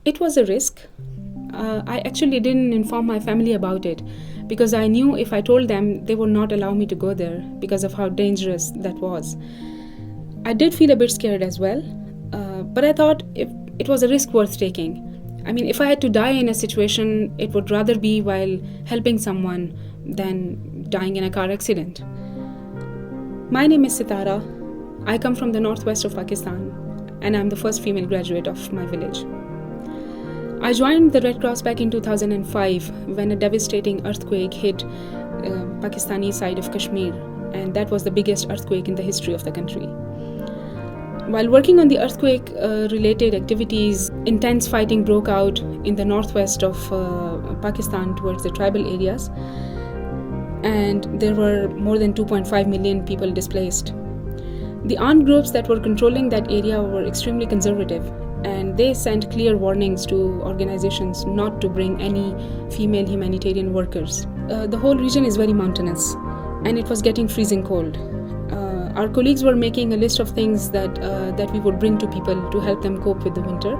It was a risk. I actually didn't inform my family about it because I knew if I told them, they would not allow me to go there because of how dangerous that was. I did feel a bit scared as well, but I thought it was a risk worth taking. I mean, if I had to die in a situation, it would rather be while helping someone than dying in a car accident. My name is Sitara. I come from the northwest of Pakistan, and I'm the first female graduate of my village. I joined the Red Cross back in 2005 when a devastating earthquake hit Pakistani side of Kashmir, and that was the biggest earthquake in the history of the country. While working on the earthquake-related activities, intense fighting broke out in the northwest of Pakistan towards the tribal areas, and there were more than 2.5 million people displaced. The armed groups that were controlling that area were extremely conservative, and they sent clear warnings to organizations not to bring any female humanitarian workers. The whole region is very mountainous, and it was getting freezing cold. Our colleagues were making a list of things that we would bring to people to help them cope with the winter.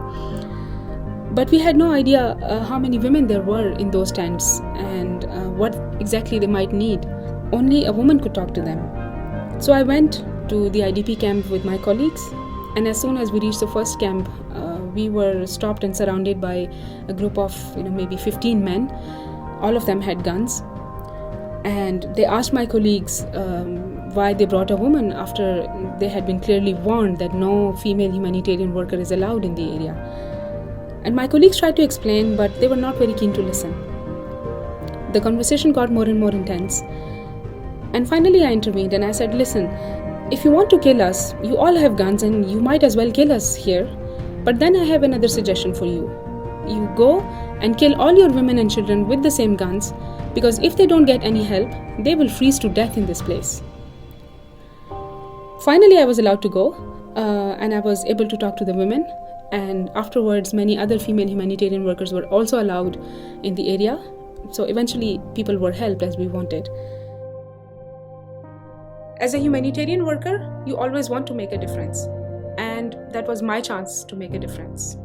But we had no idea how many women there were in those tents and what exactly they might need. Only a woman could talk to them. So I went to the IDP camp with my colleagues, and as soon as we reached the first camp, we were stopped and surrounded by a group of maybe 15 men. All of them had guns. And they asked my colleagues why they brought a woman after they had been clearly warned that no female humanitarian worker is allowed in the area. And my colleagues tried to explain, but they were not very keen to listen. The conversation got more and more intense. And finally I intervened and I said, listen, if you want to kill us, you all have guns and you might as well kill us here. But then I have another suggestion for you. You go and kill all your women and children with the same guns, because if they don't get any help, they will freeze to death in this place. Finally, I was allowed to go, and I was able to talk to the women. And afterwards, many other female humanitarian workers were also allowed in the area. So eventually, people were helped as we wanted. As a humanitarian worker, you always want to make a difference. And that was my chance to make a difference.